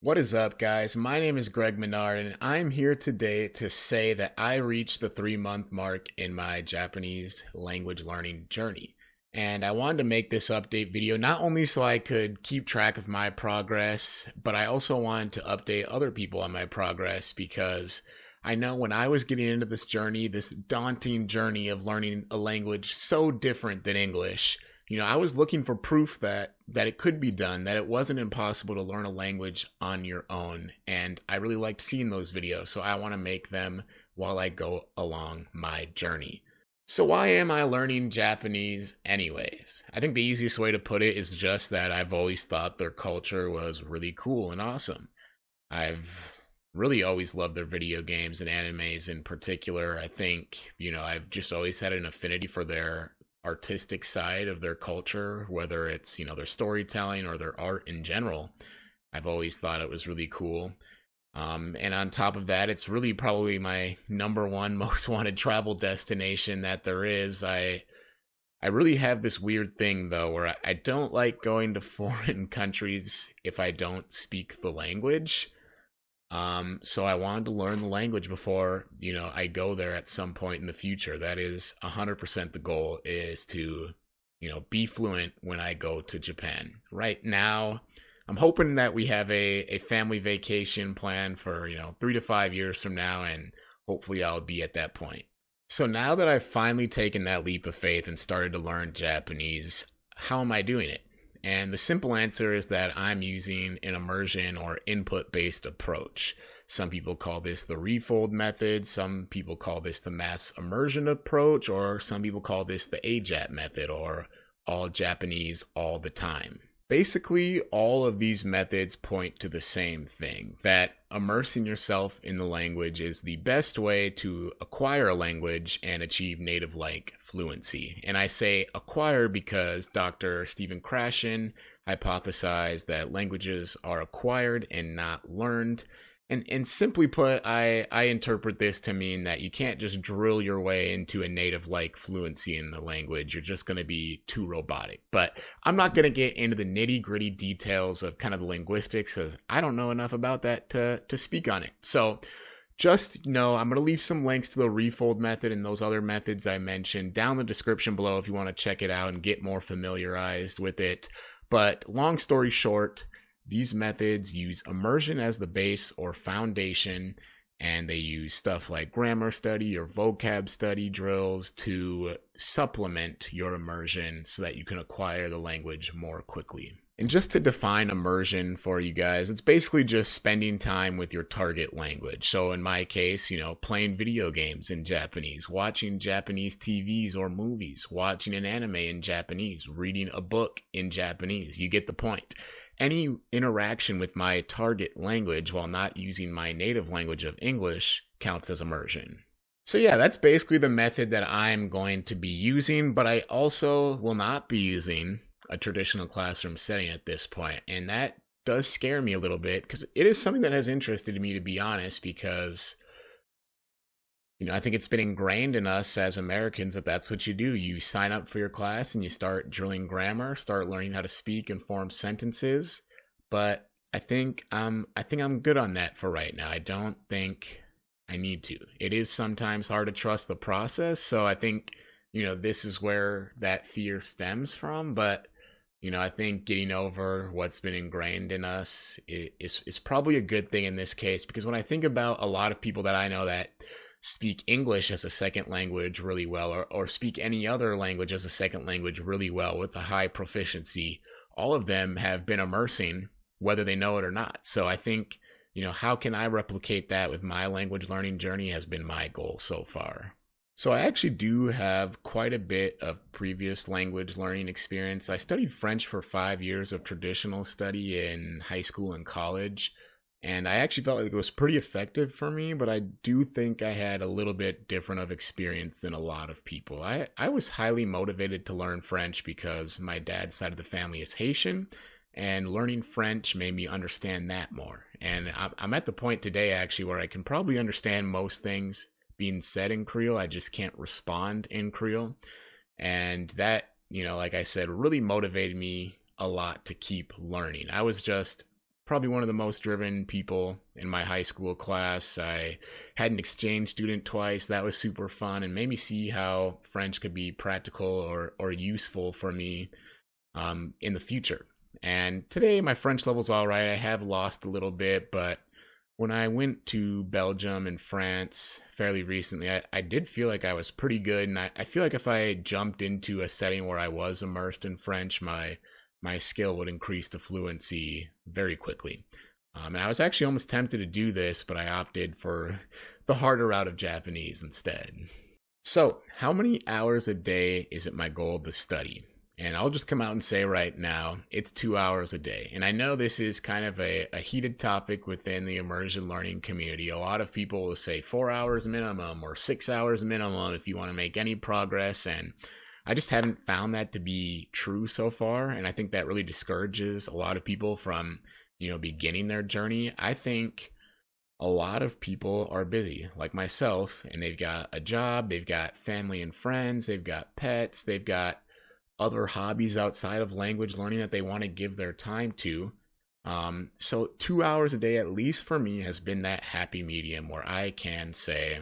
What is up, guys? My name is Greg Menard, and I'm here today to say that I reached the 3-month mark in my Japanese language learning journey. And I wanted to make this update video not only so I could keep track of my progress, but I also wanted to update other people on my progress because I know when I was getting into this journey, this daunting journey of learning a language so different than English, I was looking for proof that it could be done, that it wasn't impossible to learn a language on your own. And I really liked seeing those videos, so I want to make them while I go along my journey. So why am I learning Japanese anyways? I think the easiest way to put it is just that I've always thought their culture was really cool and awesome. I've really always loved their video games and animes in particular. I think, I've just always had an affinity for their artistic side of their culture, whether it's, their storytelling or their art in general. I've always thought it was really cool. And on top of that, it's really probably my number one most wanted travel destination that there is. I really have this weird thing, though, where I don't like going to foreign countries if I don't speak the language. So I wanted to learn the language before, I go there at some point in the future. That is 100% the goal, is to, be fluent when I go to Japan. Right now, I'm hoping that we have a family vacation plan for, 3 to 5 years from now, and hopefully I'll be at that point. So now that I've finally taken that leap of faith and started to learn Japanese, how am I doing it? And the simple answer is that I'm using an immersion or input-based approach. Some people call this the Refold method, some people call this the mass immersion approach, or some people call this the AJATT method, or all Japanese all the time. Basically, all of these methods point to the same thing, that immersing yourself in the language is the best way to acquire a language and achieve native-like fluency. And I say acquire because Dr. Stephen Krashen hypothesized that languages are acquired and not learned. And simply put, I interpret this to mean that you can't just drill your way into a native-like fluency in the language. You're just going to be too robotic. But I'm not going to get into the nitty-gritty details of kind of the linguistics because I don't know enough about that to speak on it. So just know I'm going to leave some links to the Refold method and those other methods I mentioned down in the description below if you want to check it out and get more familiarized with it. But long story short, these methods use immersion as the base or foundation, and they use stuff like grammar study or vocab study drills to supplement your immersion so that you can acquire the language more quickly. And just to define immersion for you guys, it's basically just spending time with your target language. So in my case, playing video games in Japanese, watching Japanese TVs or movies, watching an anime in Japanese, reading a book in Japanese. You get the point. Any interaction with my target language while not using my native language of English counts as immersion. So yeah, that's basically the method that I'm going to be using, but I also will not be using a traditional classroom setting at this point. And that does scare me a little bit because it is something that has interested me, to be honest, because I think it's been ingrained in us as Americans that that's what you do. You sign up for your class and you start drilling grammar, start learning how to speak and form sentences. But I think I'm good on that for right now. I don't think I need to. It is sometimes hard to trust the process. So I think, this is where that fear stems from. But, I think getting over what's been ingrained in us is probably a good thing in this case. Because when I think about a lot of people that I know that speak English as a second language really well, or speak any other language as a second language really well with a high proficiency, all of them have been immersing, whether they know it or not. So I think, how can I replicate that with my language learning journey has been my goal so far. So I actually do have quite a bit of previous language learning experience. I studied French for 5 years of traditional study in high school and college. And I actually felt like it was pretty effective for me, but I do think I had a little bit different of experience than a lot of people. I was highly motivated to learn French because my dad's side of the family is Haitian, and learning French made me understand that more. And I'm at the point today, actually, where I can probably understand most things being said in Creole. I just can't respond in Creole. And that, like I said, really motivated me a lot to keep learning. I was just probably one of the most driven people in my high school class. I had an exchange student twice. That was super fun and made me see how French could be practical or useful for me in the future. And today my French level's all right. I have lost a little bit, but when I went to Belgium and France fairly recently, I did feel like I was pretty good. And I feel like if I jumped into a setting where I was immersed in French, my skill would increase to fluency very quickly. And I was actually almost tempted to do this, but I opted for the harder route of Japanese instead. So, how many hours a day is it my goal to study? And I'll just come out and say right now, it's 2 hours a day. And I know this is kind of a heated topic within the immersion learning community. A lot of people will say 4 hours minimum or 6 hours minimum if you want to make any progress. And I just haven't found that to be true so far. And I think that really discourages a lot of people from, beginning their journey. I think a lot of people are busy, like myself, and they've got a job, they've got family and friends, they've got pets, they've got other hobbies outside of language learning that they want to give their time to. So 2 hours a day, at least for me, has been that happy medium where I can say,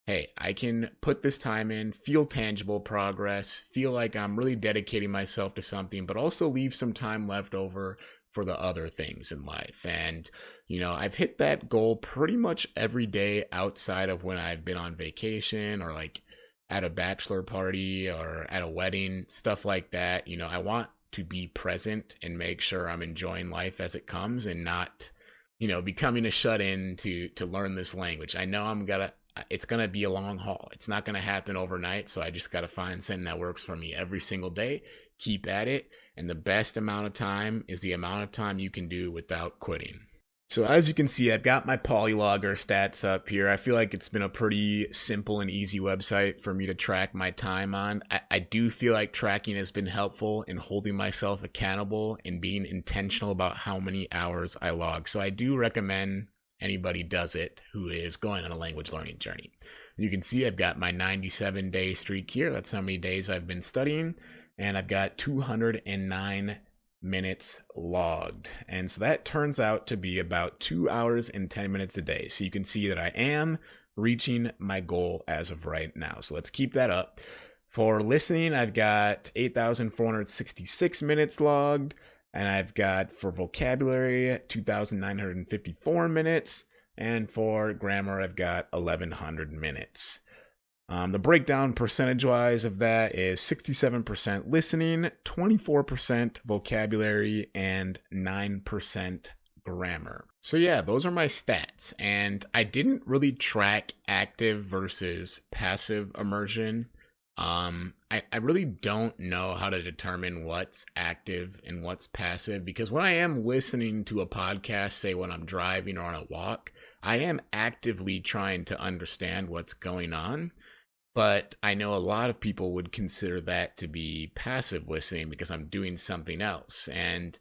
hey, I can put this time in, feel tangible progress, feel like I'm really dedicating myself to something, but also leave some time left over for the other things in life. And, I've hit that goal pretty much every day outside of when I've been on vacation or like at a bachelor party or at a wedding, stuff like that. I want to be present and make sure I'm enjoying life as it comes and not, becoming a shut-in to learn this language. I know it's going to be a long haul. It's not going to happen overnight. So I just got to find something that works for me every single day, keep at it. And the best amount of time is the amount of time you can do without quitting. So as you can see, I've got my Polylogger stats up here. I feel like it's been a pretty simple and easy website for me to track my time on. I do feel like tracking has been helpful in holding myself accountable and being intentional about how many hours I log. So I do recommend anybody does it who is going on a language learning journey. You can see I've got my 97-day streak here. That's how many days I've been studying. And I've got 209 minutes logged. And so that turns out to be about 2 hours and 10 minutes a day. So you can see that I am reaching my goal as of right now. So let's keep that up. For listening, I've got 8,466 minutes logged. And I've got for vocabulary, 2,954 minutes. And for grammar, I've got 1,100 minutes. The breakdown percentage-wise of that is 67% listening, 24% vocabulary, and 9% grammar. So yeah, those are my stats. And I didn't really track active versus passive immersion. I really don't know how to determine what's active and what's passive, because when I am listening to a podcast, say when I'm driving or on a walk, I am actively trying to understand what's going on. But I know a lot of people would consider that to be passive listening because I'm doing something else. And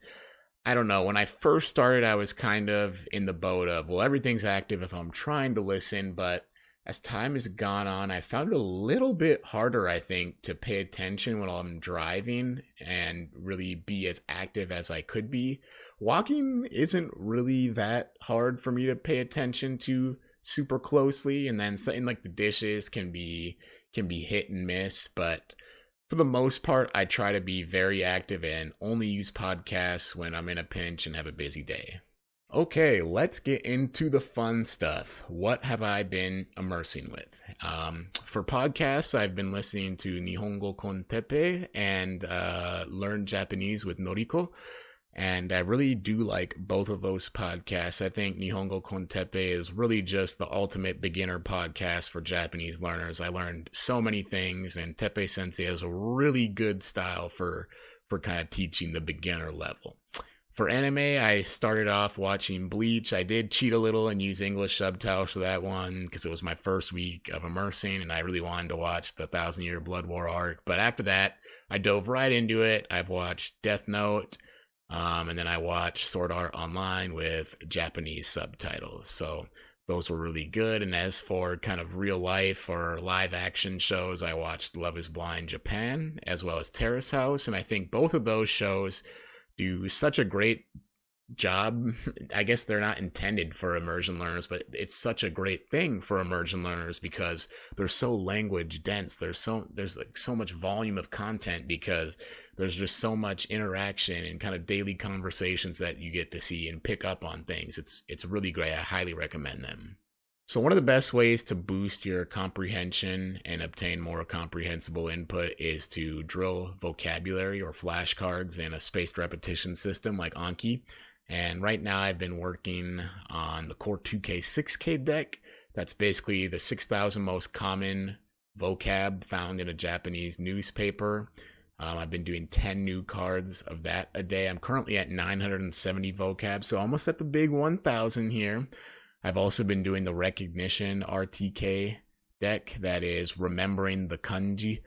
I don't know, when I first started, I was kind of in the boat of, well, everything's active if I'm trying to listen. But as time has gone on, I found it a little bit harder, I think, to pay attention when I'm driving and really be as active as I could be. Walking isn't really that hard for me to pay attention to super closely, and then something like the dishes can be hit and miss, but for the most part I try to be very active and only use podcasts when I'm in a pinch and have a busy day. Okay, let's get into the fun stuff. What have I been immersing with? For podcasts, I've been listening to Nihongo con Teppei and Learn Japanese with Noriko. And I really do like both of those podcasts. I think Nihongo con Teppei is really just the ultimate beginner podcast for Japanese learners. I learned so many things, and Teppei Sensei has a really good style for kind of teaching the beginner level. For anime, I started off watching Bleach. I did cheat a little and use English subtitles for that one because it was my first week of immersing, and I really wanted to watch the 1,000-Year Blood War arc. But after that, I dove right into it. I've watched Death Note. And then I watched Sword Art Online with Japanese subtitles. So those were really good. And as for kind of real life or live action shows, I watched Love is Blind Japan as well as Terrace House. And I think both of those shows do such a great job. I guess they're not intended for immersion learners, but it's such a great thing for immersion learners because they're so language dense. There's like so much volume of content because there's just so much interaction and kind of daily conversations that you get to see and pick up on things. It's really great. I highly recommend them. So one of the best ways to boost your comprehension and obtain more comprehensible input is to drill vocabulary or flashcards in a spaced repetition system like Anki. And right now I've been working on the Core 2K 6K deck. That's basically the 6,000 most common vocab found in a Japanese newspaper. I've been doing 10 new cards of that a day. I'm currently at 970 vocab, so almost at the big 1,000 here. I've also been doing the recognition RTK deck, that is remembering the kanji.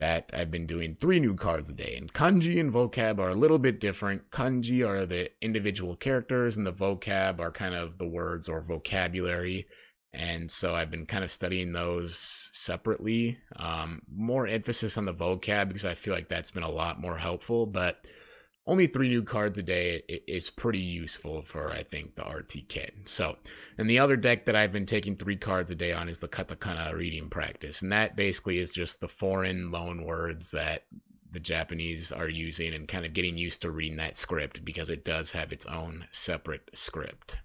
That I've been doing 3 new cards a day. And kanji and vocab are a little bit different. Kanji are the individual characters, and the vocab are kind of the words or vocabulary. And so I've been kind of studying those separately. More emphasis on the vocab because I feel like that's been a lot more helpful. But only 3 new cards a day is pretty useful for, I think, the RTK. So, and the other deck that I've been taking 3 cards a day on is the katakana reading practice. And that basically is just the foreign loan words that the Japanese are using and kind of getting used to reading that script because it does have its own separate script.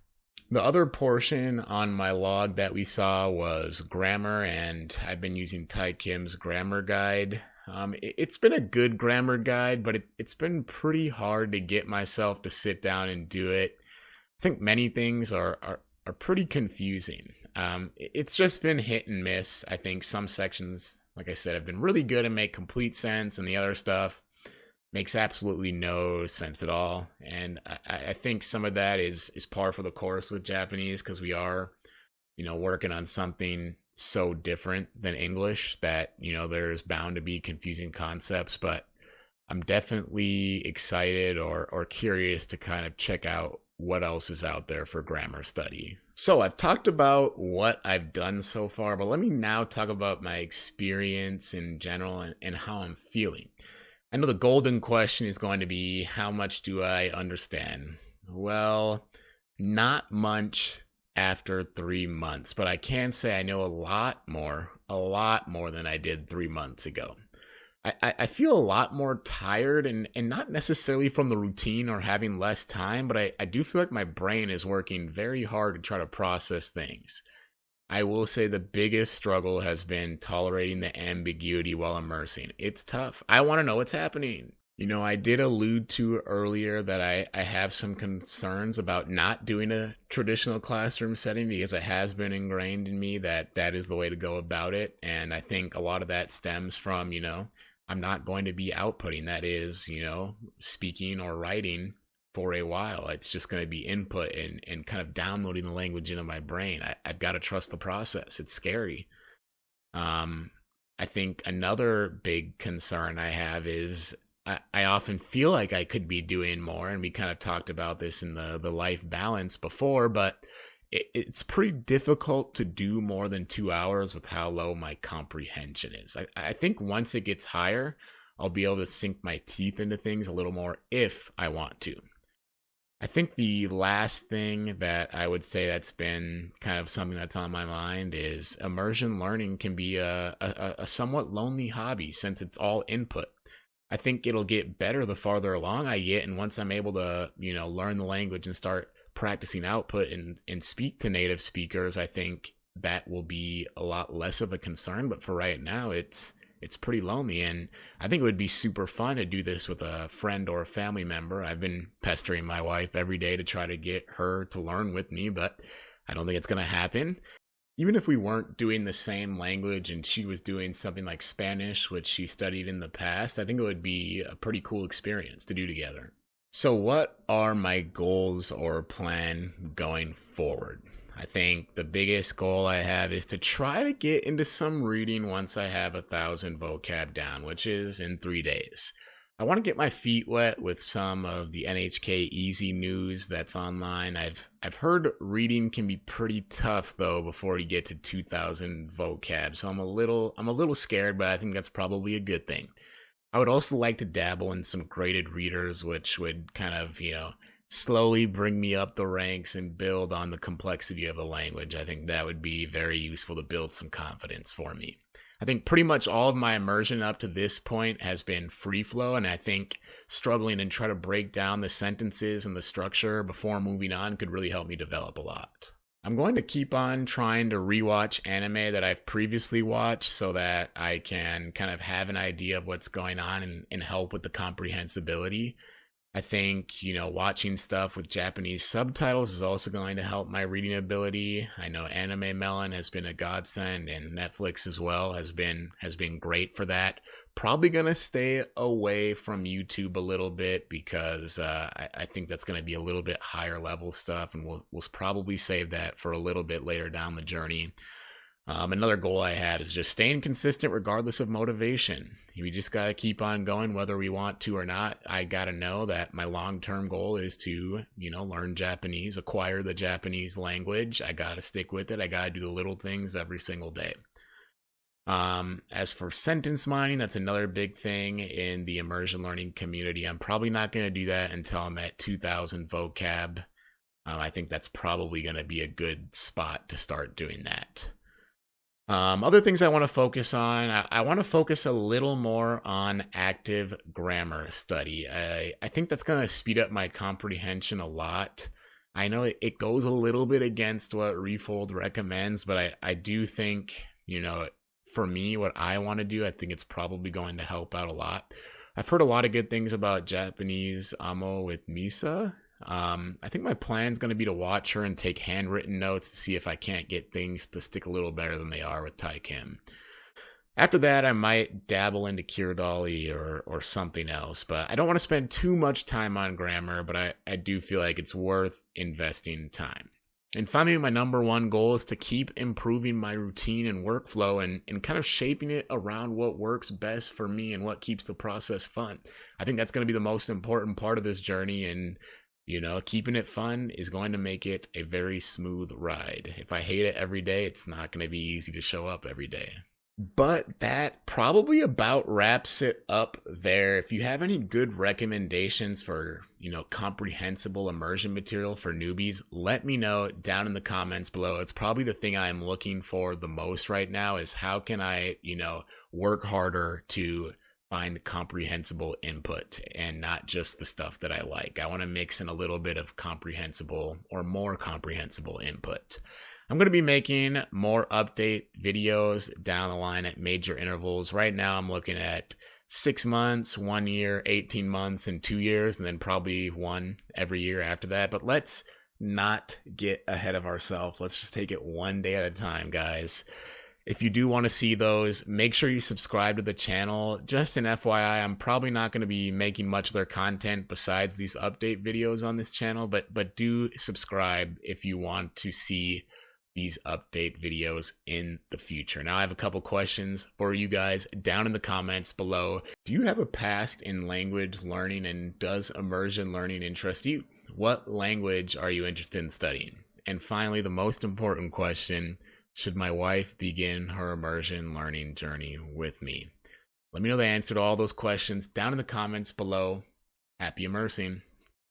The other portion on my log that we saw was grammar, and I've been using Tai Kim's grammar guide. It's been a good grammar guide, but it's been pretty hard to get myself to sit down and do it. I think many things are pretty confusing. It's just been hit and miss. I think some sections, like I said, have been really good and make complete sense, and the other stuff makes absolutely no sense at all. And I think some of that is par for the course with Japanese because we are, working on something so different than English that, there's bound to be confusing concepts, but I'm definitely excited or curious to kind of check out what else is out there for grammar study. So I've talked about what I've done so far, but let me now talk about my experience in general and how I'm feeling. I know the golden question is going to be, how much do I understand? Well, not much after 3 months, but I can say I know a lot more than I did 3 months ago. I feel a lot more tired and not necessarily from the routine or having less time, but I do feel like my brain is working very hard to try to process things. I will say the biggest struggle has been tolerating the ambiguity while immersing. It's tough. I want to know what's happening. I did allude to earlier that I have some concerns about not doing a traditional classroom setting because it has been ingrained in me that is the way to go about it. And I think a lot of that stems from, I'm not going to be outputting, that is, speaking or writing for a while. It's just going to be input and kind of downloading the language into my brain. I've got to trust the process. It's scary. I think another big concern I have is I often feel like I could be doing more, and we kind of talked about this in the life balance before, but it's pretty difficult to do more than 2 hours with how low my comprehension is. I think once it gets higher, I'll be able to sink my teeth into things a little more if I want to. I think the last thing that I would say that's been kind of something that's on my mind is immersion learning can be a somewhat lonely hobby since it's all input. I think it'll get better the farther along I get, and once I'm able to, learn the language and start practicing output and speak to native speakers, I think that will be a lot less of a concern. But for right now, it's pretty lonely, and I think it would be super fun to do this with a friend or a family member. I've been pestering my wife every day to try to get her to learn with me, but I don't think it's going to happen. Even if we weren't doing the same language and she was doing something like Spanish, which she studied in the past, I think it would be a pretty cool experience to do together. So what are my goals or plan going forward? I think the biggest goal I have is to try to get into some reading once I have 1,000 vocab down, which is in 3 days. I want to get my feet wet with some of the NHK Easy News that's online. I've heard reading can be pretty tough though before you get to 2,000 vocab, so I'm a little scared, but I think that's probably a good thing. I would also like to dabble in some graded readers, which would kind of, slowly bring me up the ranks and build on the complexity of the language. I think that would be very useful to build some confidence for me. I think pretty much all of my immersion up to this point has been free flow, and I think struggling and try to break down the sentences and the structure before moving on could really help me develop a lot. I'm going to keep on trying to rewatch anime that I've previously watched so that I can kind of have an idea of what's going on and help with the comprehensibility. I think, watching stuff with Japanese subtitles is also going to help my reading ability. I know Anime Melon has been a godsend, and Netflix as well has been great for that. Probably going to stay away from YouTube a little bit because I think that's going to be a little bit higher level stuff, and we'll probably save that for a little bit later down the journey. Another goal I have is just staying consistent regardless of motivation. We just got to keep on going whether we want to or not. I got to know that my long-term goal is to, learn Japanese, acquire the Japanese language. I got to stick with it. I got to do the little things every single day. As for sentence mining, that's another big thing in the immersion learning community. I'm probably not going to do that until I'm at 2,000 vocab. I think that's probably going to be a good spot to start doing that. Other things I want to focus on, I want to focus a little more on active grammar study. I think that's going to speed up my comprehension a lot. I know it goes a little bit against what Refold recommends, but I do think, for me, what I want to do, I think it's probably going to help out a lot. I've heard a lot of good things about Japanese Amo with Misa. I think my plan is going to be to watch her and take handwritten notes to see if I can't get things to stick a little better than they are with Tai Kim. After that, I might dabble into Kiradali or something else, but I don't want to spend too much time on grammar, but I do feel like it's worth investing time. And finally, my number one goal is to keep improving my routine and workflow and kind of shaping it around what works best for me and what keeps the process fun. I think that's going to be the most important part of this journey, and keeping it fun is going to make it a very smooth ride. If I hate it every day, it's not going to be easy to show up every day. But that probably about wraps it up there. If you have any good recommendations for, comprehensible immersion material for newbies, let me know down in the comments below. It's probably the thing I'm looking for the most right now is how can I, work harder to find comprehensible input and not just the stuff that I like. I want to mix in a little bit of comprehensible or more comprehensible input. I'm going to be making more update videos down the line at major intervals. Right now I'm looking at 6 months, 1 year, 18 months, and 2 years, and then probably one every year after that. But let's not get ahead of ourselves. Let's just take it one day at a time, guys. If you do want to see those, make sure you subscribe to the channel. Just an FYI, I'm probably not going to be making much of their content besides these update videos on this channel, but do subscribe if you want to see these update videos in the future. Now I have a couple questions for you guys down in the comments below. Do you have a past in language learning, and does immersion learning interest you? What language are you interested in studying? And finally, the most important question, should my wife begin her immersion learning journey with me? Let me know the answer to all those questions down in the comments below. Happy immersing.